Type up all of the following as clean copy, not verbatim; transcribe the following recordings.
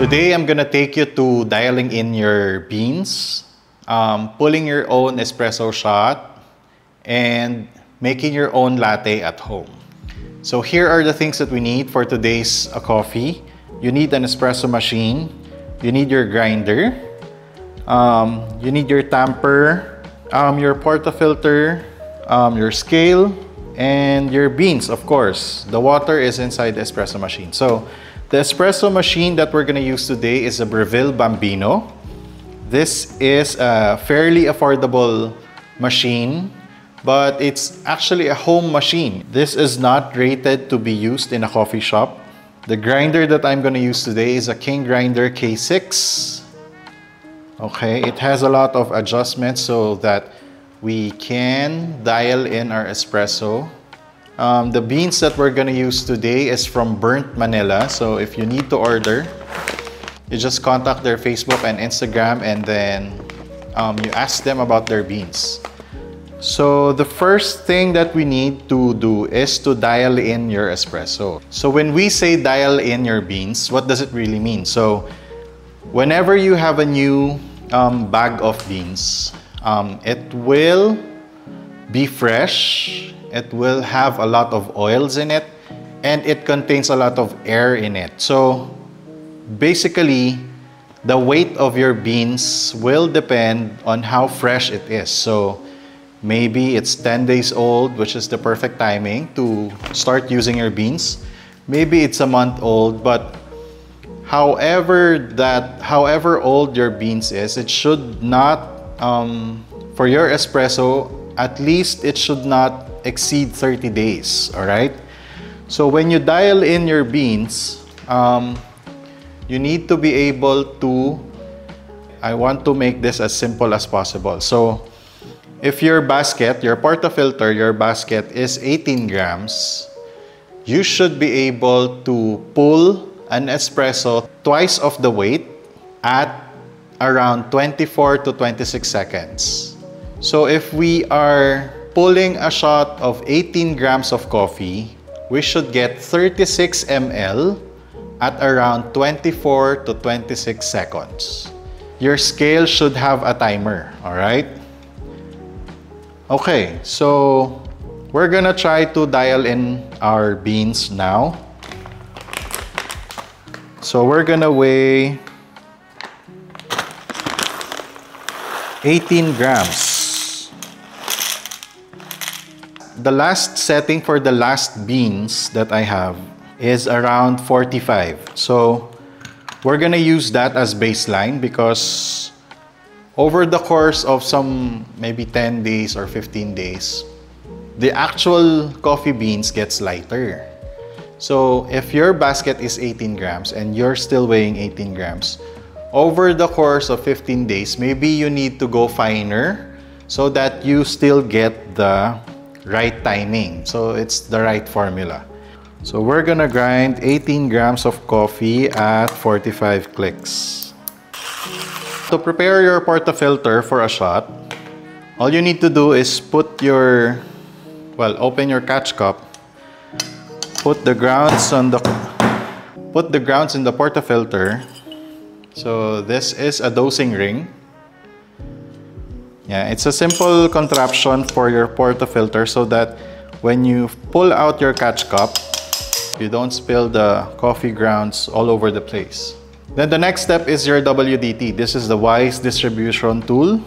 Today I'm gonna take you to dialing in your beans, pulling your own espresso shot, and making your own latte at home. So here are the things that we need for today's coffee. You need an espresso machine, you need your grinder, you need your tamper, your portafilter, your scale, and your beans, of course. The water is inside the espresso machine. So the espresso machine that we're gonna use today is a Breville Bambino. This is a fairly affordable machine, but it's actually a home machine. This is not rated to be used in a coffee shop. The grinder that I'm gonna use today is a King Grinder K6. Okay, it has a lot of adjustments so that we can dial in our espresso. The beans that we're gonna use today is from Burnt Manila. So if you need to order, you just contact their Facebook and Instagram, and then you ask them about their beans. So the first thing that we need to do is to dial in your espresso. So when we say dial in your beans, what does it really mean? So whenever you have a new bag of beans, it will be fresh, it will have a lot of oils in it, and it contains a lot of air in it. So basically, the weight of your beans will depend on how fresh it is. So maybe it's 10 days old, which is the perfect timing to start using your beans. Maybe it's a month old, but however old your beans is, it should not, for your espresso, at least it should not exceed 30 days, all right? So when you dial in your beans, you need to be able to, I want to make this as simple as possible. So if your basket, your portafilter, your basket is 18 grams, you should be able to pull an espresso twice of the weight at around 24 to 26 seconds. So if we are pulling a shot of 18 grams of coffee, we should get 36 ml at around 24 to 26 seconds. Your scale should have a timer, all right? Okay, so we're gonna try to dial in our beans now. So we're gonna weigh 18 grams. The last setting for the last beans that I have is around 45. So we're gonna use that as baseline because over the course of some maybe 10 days or 15 days, the actual coffee beans gets lighter. So if your basket is 18 grams and you're still weighing 18 grams, over the course of 15 days, maybe you need to go finer so that you still get the right timing. So it's the right formula. So we're gonna grind 18 grams of coffee at 45 clicks. To prepare your portafilter for a shot, all you need to do is put your, open your catch cup, put the grounds in the portafilter. So this is a dosing ring. Yeah, it's a simple contraption for your portafilter so that when you pull out your catch cup, you don't spill the coffee grounds all over the place. Then the next step is your WDT. This is the Wise distribution tool.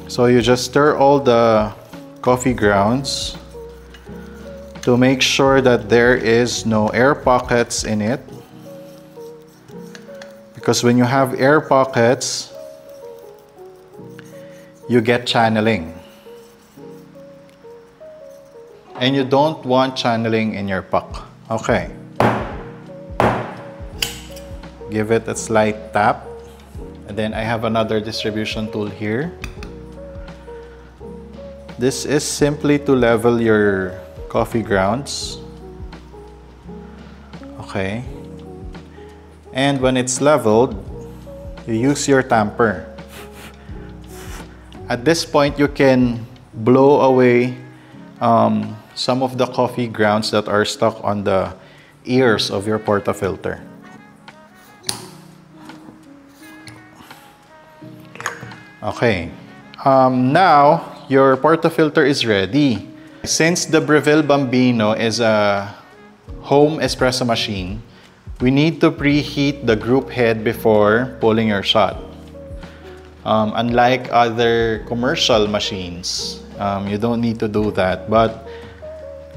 So you just stir all the coffee grounds to make sure that there is no air pockets in it. Because when you have air pockets, you get channeling. And you don't want channeling in your puck. Okay. Give it a slight tap. And then I have another distribution tool here. This is simply to level your coffee grounds. Okay. And when it's leveled, you use your tamper. At this point, you can blow away some of the coffee grounds that are stuck on the ears of your portafilter. Okay. Now, your portafilter is ready. Since the Breville Bambino is a home espresso machine, we need to preheat the group head before pulling your shot. Unlike other commercial machines, you don't need to do that. But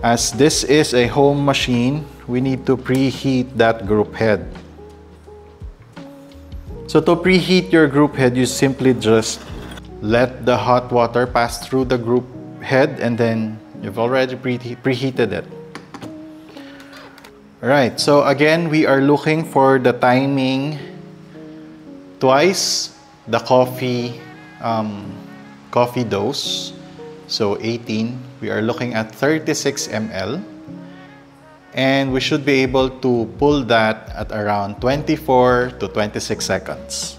as this is a home machine, we need to preheat that group head. So to preheat your group head, you simply just let the hot water pass through the group head and then you've already preheated it. Alright, so again, we are looking for the timing twice the coffee dose. So 18, we are looking at 36 ml. And we should be able to pull that at around 24 to 26 seconds.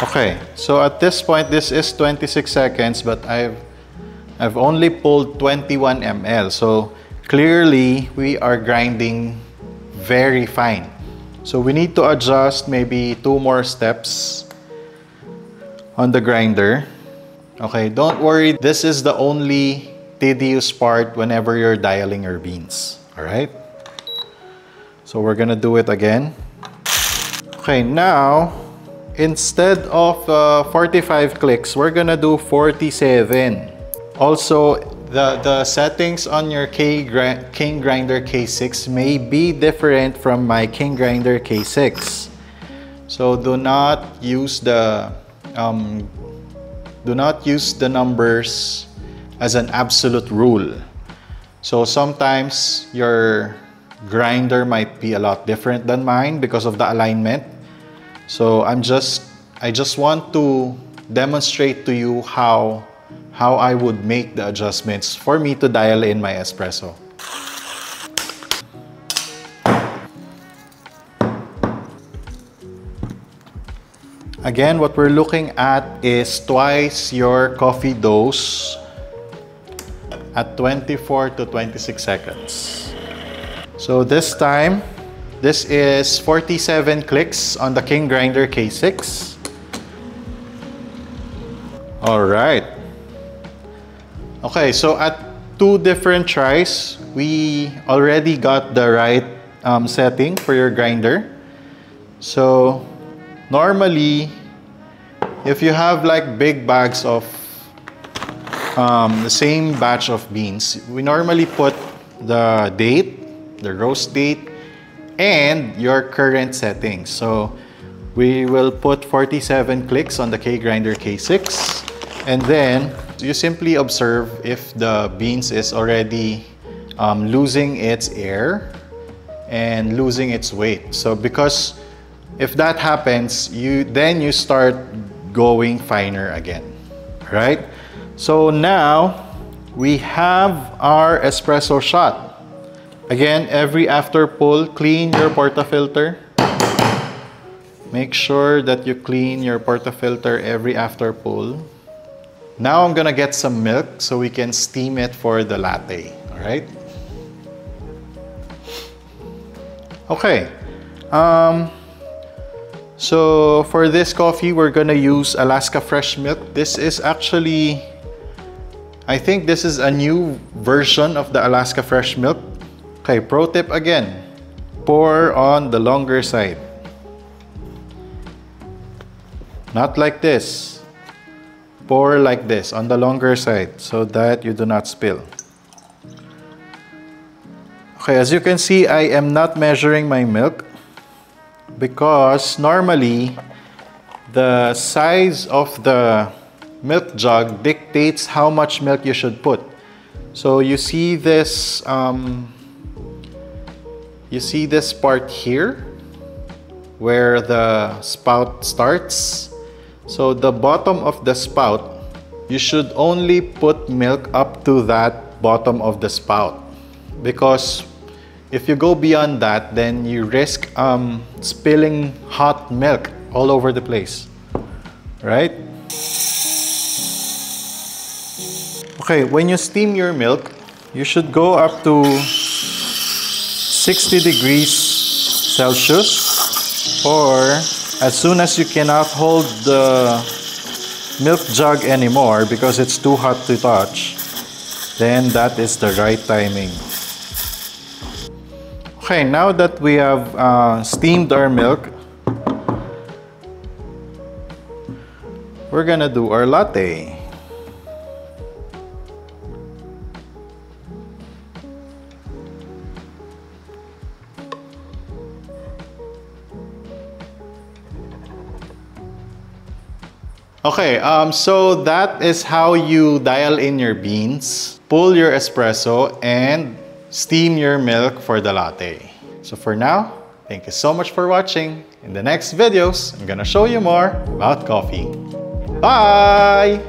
Okay, so at this point, this is 26 seconds, but I've only pulled 21 ml. So clearly, we are grinding very fine. So we need to adjust maybe 2 more steps on the grinder. Okay, don't worry. This is the only tedious part whenever you're dialing your beans. Alright? So we're gonna do it again. Okay, now, instead of 45 clicks, we're gonna do 47. Also, the settings on your King Grinder K6 may be different from my King Grinder K6. So do not use the numbers as an absolute rule. So sometimes your grinder might be a lot different than mine because of the alignment. So I just want to demonstrate to you how I would make the adjustments for me to dial in my espresso. Again, what we're looking at is twice your coffee dose at 24 to 26 seconds. So this time, this is 47 clicks on the King Grinder K6. Alright. Okay, so at 2 different tries, we already got the right setting for your grinder. So normally, if you have like big bags of the same batch of beans, we normally put the date, the roast date, and your current settings. So we will put 47 clicks on the K Grinder K6, and then you simply observe if the beans is already losing its air and losing its weight. So because if that happens, then you start going finer again, right? So now we have our espresso shot. Again, every after pull, clean your portafilter. Make sure that you clean your portafilter every after pull. Now I'm gonna get some milk so we can steam it for the latte, all right? Okay. So for this coffee, we're gonna use Alaska Fresh milk. This is actually, I think this is a new version of the Alaska Fresh milk. Okay, pro tip again, pour on the longer side. Not like this. Pour like this on the longer side so that you do not spill. Okay, as you can see, I am not measuring my milk because normally the size of the milk jug dictates how much milk you should put. So you see this part here where the spout starts. So the bottom of the spout, you should only put milk up to that bottom of the spout, because if you go beyond that, then you risk spilling hot milk all over the place, right? Okay, when you steam your milk, you should go up to 60 degrees Celsius, or as soon as you cannot hold the milk jug anymore because it's too hot to touch, then that is the right timing. Okay, now that we have steamed our milk, we're gonna do our latte. Okay, so that is how you dial in your beans, pull your espresso, and steam your milk for the latte. So for now, thank you so much for watching. In the next videos, I'm gonna show you more about coffee. Bye!